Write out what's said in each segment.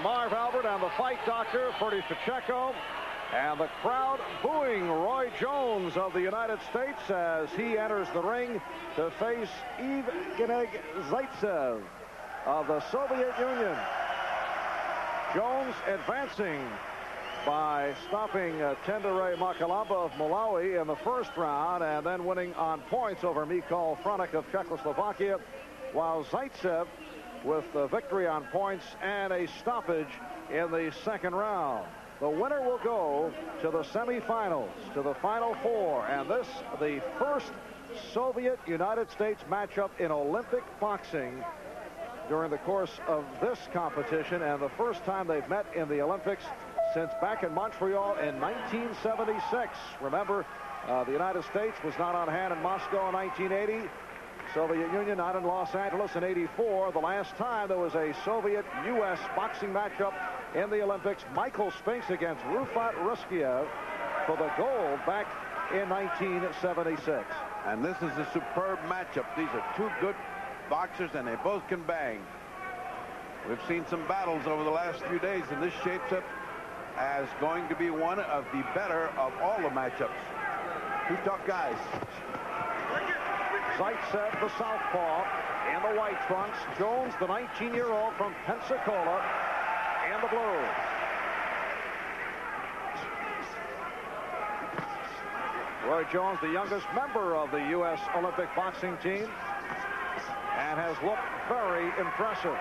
Marv Albert and the fight doctor, Ferdy Pacheco. And the crowd booing Roy Jones of the United States as he enters the ring to face Yevgeny Zaytsev of the Soviet Union. Jones advancing by stopping Tenderey Makalamba of Malawi in the first round and then winning on points over Mikhail Franek of Czechoslovakia, while Zaytsev with the victory on points and a stoppage in the second round. The winner will go to the semifinals, to the Final Four, and this the first Soviet-United States matchup in Olympic boxing during the course of this competition, and the first time they've met in the Olympics since back in Montreal in 1976. Remember, the United States was not on hand in Moscow in 1980. Soviet Union not in Los Angeles in 84. The last time there was a Soviet-U.S. boxing matchup in the Olympics, Michael Spinks against Rufat Ruskiev for the gold back in 1976. And this is a superb matchup. These are two good boxers, and they both can bang. We've seen some battles over the last few days, and this shapes up as going to be one of the better of all the matchups. Two tough guys. Zaytsev, the southpaw, in the white trunks. Jones, the 19-year-old from Pensacola, in the blue. Roy Jones, the youngest member of the U.S. Olympic boxing team, and has looked very impressive.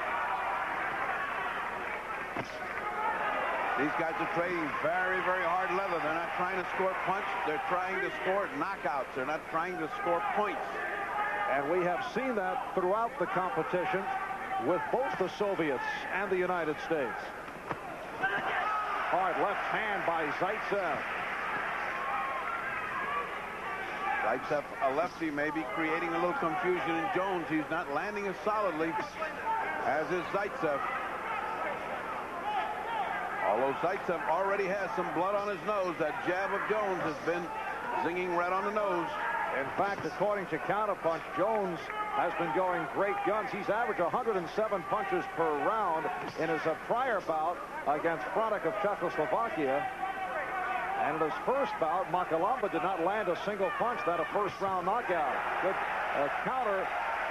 These guys are trading very, very hard leather. They're not trying to score punch. They're trying to score knockouts. They're not trying to score points. And we have seen that throughout the competition with both the Soviets and the United States. Hard left hand by Zaytsev. Zaytsev, a lefty, may be creating a little confusion in Jones. He's not landing as solidly as is Zaytsev. Although Zaytsev already has some blood on his nose, that jab of Jones has been zinging right on the nose. In fact, according to Counterpunch, Jones has been going great guns. He's averaged 107 punches per round in his prior bout against Franek of Czechoslovakia. And in his first bout, Makalamba did not land a single punch. That a first-round knockout. Good counter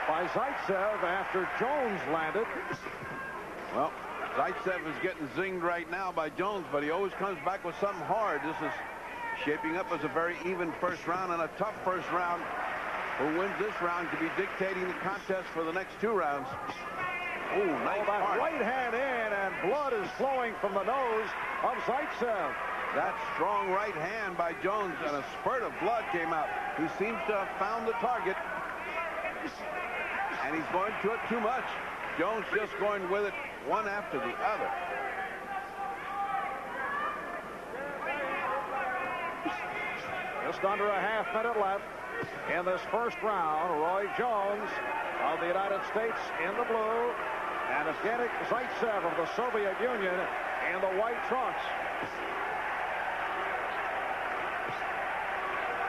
by Zaytsev after Jones landed. Well, Zaytsev is getting zinged right now by Jones, but he always comes back with something hard. This is shaping up as a very even first round and a tough first round. Who wins this round could be dictating the contest for the next two rounds. Oh, nice that right hand in, and blood is flowing from the nose of Zaytsev. That strong right hand by Jones, and a spurt of blood came out. He seems to have found the target, and he's going to it too much. Jones just going with it one after the other. Just under a half-minute left in this first round. Roy Jones of the United States in the blue, and Yevgeny Zaytsev of the Soviet Union in the white trunks.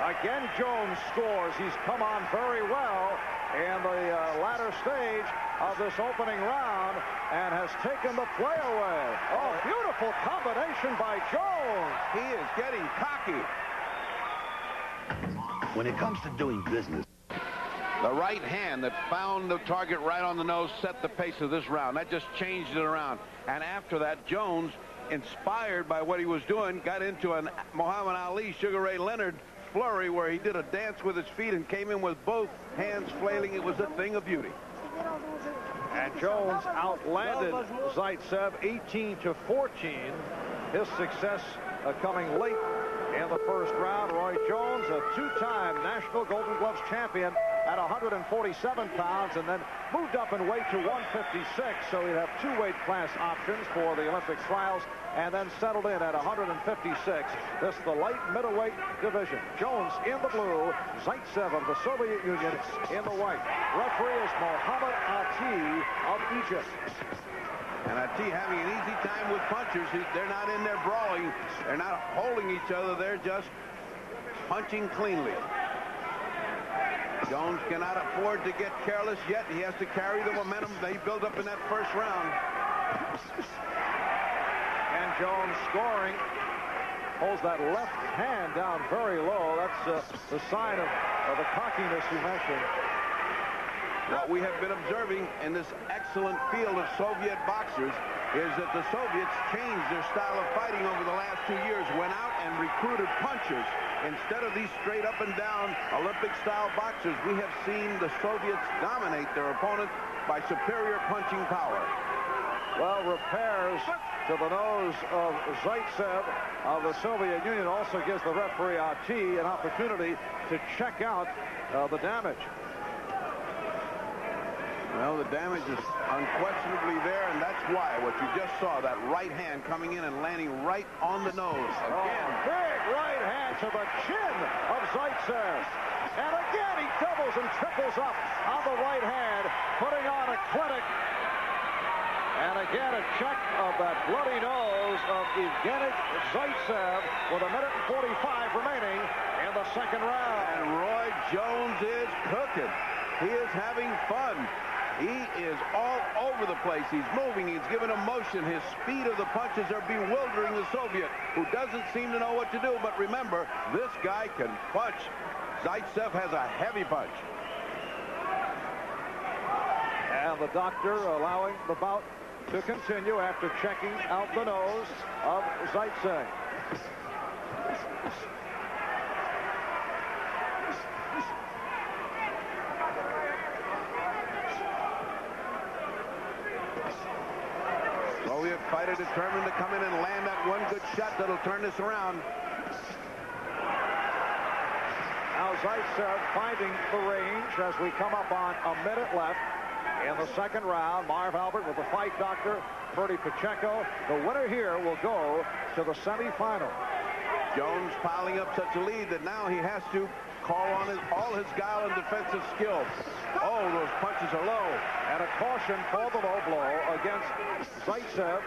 Again, Jones scores. He's come on very well in the latter stage of this opening round and has taken the play away. Oh, beautiful combination by Jones. He is getting cocky. When it comes to doing business, the right hand that found the target right on the nose set the pace of this round. That just changed it around. And after that, Jones, inspired by what he was doing, got into a Muhammad Ali, Sugar Ray Leonard flurry where he did a dance with his feet and came in with both hands flailing. It was a thing of beauty. And Jones outlanded Zaytsev 18-14. His success coming late in the first round. Roy Jones, a two-time National Golden Gloves champion at 147 pounds, and then moved up in weight to 156, so he'd have two weight class options for the Olympic trials, and then settled in at 156. This is the light middleweight division. Jones in the blue, Zaytsev of the Soviet Union in the white. Referee is Mohammed Ati of Egypt. And Ati having an easy time with punchers. They're not in there brawling. They're not holding each other. They're just punching cleanly. Jones cannot afford to get careless yet. He has to carry the momentum that he built up in that first round. Jones scoring. Holds that left hand down very low. That's the sign of the cockiness you mentioned. What we have been observing in this excellent field of Soviet boxers is that the Soviets changed their style of fighting over the last 2 years, went out and recruited punchers. Instead of these straight up and down Olympic-style boxers, we have seen the Soviets dominate their opponents by superior punching power. Well, repairs to the nose of Zaytsev of the Soviet Union also gives the referee Ati an opportunity to check out the damage. Well, the damage is unquestionably there, and that's why what you just saw, that right hand coming in and landing right on the nose. Again, big right hand to the chin of Zaytsev. And again, he doubles and triples up on the right hand, putting on a clinic. And again, a check of that bloody nose of Yevgeny Zaytsev with 1:45 remaining in the second round. And Roy Jones is cooking. He is having fun. He is all over the place. He's moving. He's giving a motion. His speed of the punches are bewildering the Soviet, who doesn't seem to know what to do. But remember, this guy can punch. Zaytsev has a heavy punch. And the doctor allowing the bout to continue after checking out the nose of Zaytsev. Soviet fighter determined to come in and land that one good shot that'll turn this around. Now Zaytsev finding the range as we come up on a minute left in the second round. Marv Albert with the fight doctor, Ferdy Pacheco. The winner here will go to the semifinal. Jones piling up such a lead that now he has to call on all his guile and defensive skill. Oh, those punches are low. And a caution for the low blow against Zaytsev.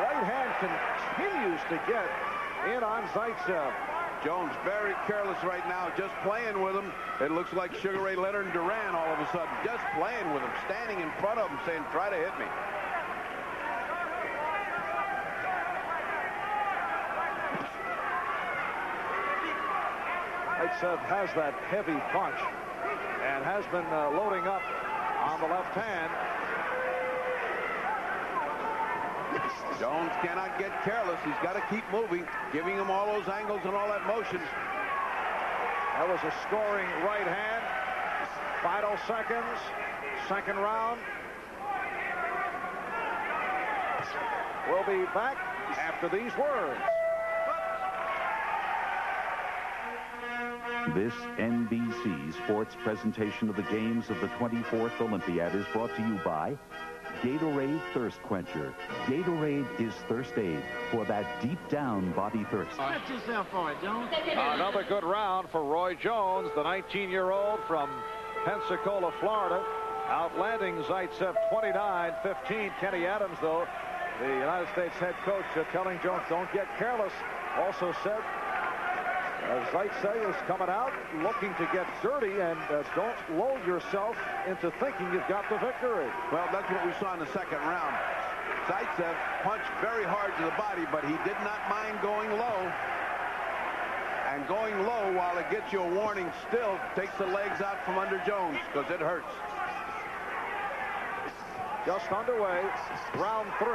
Right hand continues to get in on Zaytsev. Jones very careless right now, just playing with him. It looks like Sugar Ray Leonard and Duran all of a sudden, just playing with him, standing in front of him saying, try to hit me. Zaytsev has that heavy punch and has been loading up on the left hand. Jones cannot get careless. He's got to keep moving, giving him all those angles and all that motion. That was a scoring right hand. Final seconds, second round. We'll be back after these words. This NBC Sports presentation of the games of the 24th Olympiad is brought to you by Gatorade Thirst Quencher. Gatorade is thirst aid for that deep down body thirst. Stretch yourself for it, Jones. Another good round for Roy Jones, the 19-year-old from Pensacola, Florida, outlanding Zaytsev 29-15. Kenny Adams, though, the United States head coach, telling Jones, don't get careless. Also said, Zaytsev is coming out looking to get dirty, and don't lull yourself into thinking you've got the victory. Well, that's what we saw in the second round. Zaytsev punched very hard to the body, but he did not mind going low. And going low, while it gets you a warning, still takes the legs out from under Jones, because it hurts. Just underway, round 3.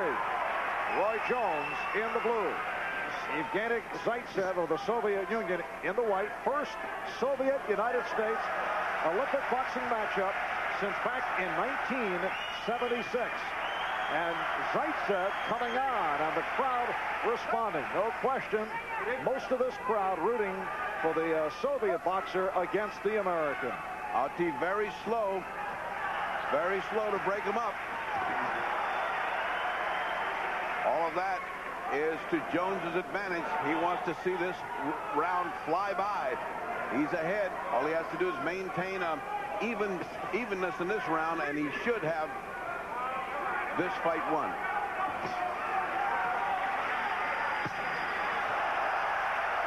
Roy Jones in the blue. Yevgeny Zaytsev of the Soviet Union in the white. First Soviet-United States Olympic boxing matchup since back in 1976. And Zaytsev coming on, and the crowd responding. No question, most of this crowd rooting for the Soviet boxer against the American. Ati very slow to break him up. All of that is to Jones's advantage. He wants to see this round fly by. He's ahead. All he has to do is maintain a evenness in this round, and he should have this fight won.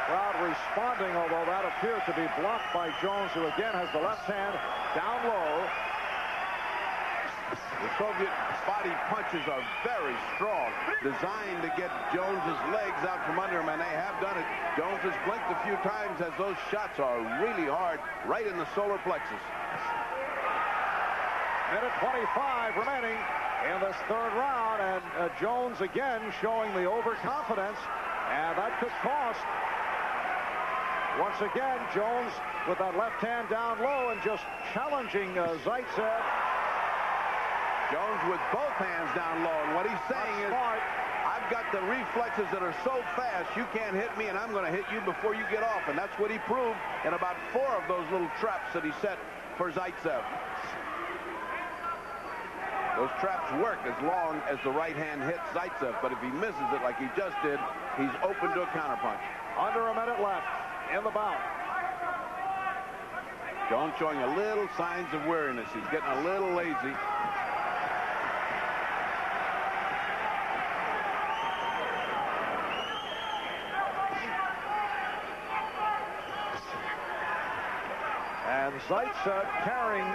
Crowd responding, although that appears to be blocked by Jones, who again has the left hand down low. The Soviet body punches are very strong, designed to get Jones's legs out from under him, and they have done it. Jones has blinked a few times as those shots are really hard, right in the solar plexus. Minute 25 remaining in this third round, and Jones again showing the overconfidence, and that could cost. Once again, Jones with that left hand down low and just challenging Zaytsev. Jones with both hands down low, and what he's saying is, I've got the reflexes that are so fast, you can't hit me, and I'm going to hit you before you get off. And that's what he proved in about 4 of those little traps that he set for Zaytsev. Those traps work as long as the right hand hits Zaytsev, but if he misses it like he just did, he's open to a counterpunch. Under a minute left in the bout. Jones showing a little signs of weariness. He's getting a little lazy. And Zaytsev carrying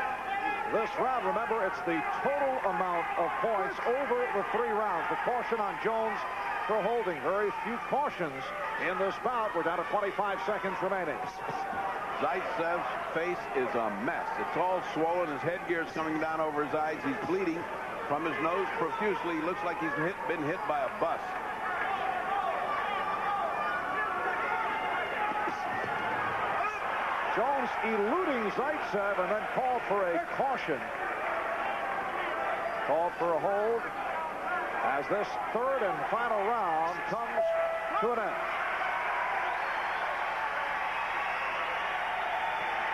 this round. Remember, it's the total amount of points over the 3 rounds. The caution on Jones for holding. Very few cautions in this bout. We're down to 25 seconds remaining. Zaytsev's face is a mess. It's all swollen. His headgear's coming down over his eyes. He's bleeding from his nose profusely. He looks like he's been hit by a bus. Jones eluding Zaytsev and then called for a caution. Called for a hold as this third and final round comes to an end.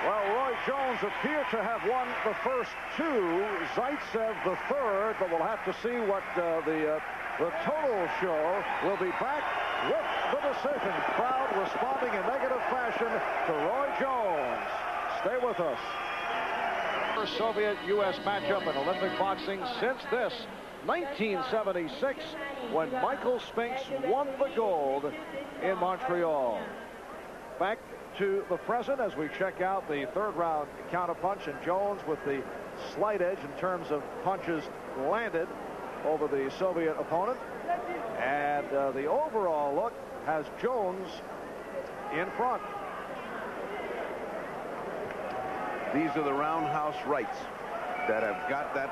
Well, Roy Jones appeared to have won the first 2, Zaytsev the third, but we'll have to see what the total show. Will be back with the decision. Crowd responding in negative fashion to Roy Jones. Stay with us. First Soviet-U.S. matchup in Olympic boxing since this 1976, when Michael Spinks won the gold in Montreal. Back to the present as we check out the third round counterpunch, and Jones with the slight edge in terms of punches landed over the Soviet opponent. And the overall look has Jones in front. These are the roundhouse rights that have got that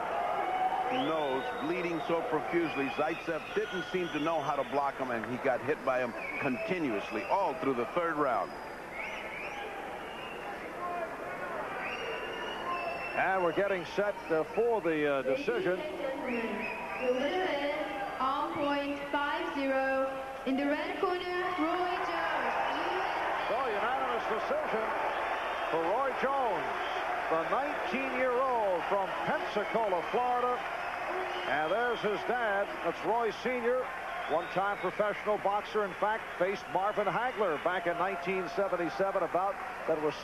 nose bleeding so profusely. Zaytsev didn't seem to know how to block him, and he got hit by him continuously all through the third round. And we're getting set for the decision. The winner is on point 5-0 in the red corner, Roy Jones. So unanimous decision for Roy Jones, the 19-year-old from Pensacola, Florida. And there's his dad. That's Roy Sr., one-time professional boxer. In fact, faced Marvin Hagler back in 1977, about that was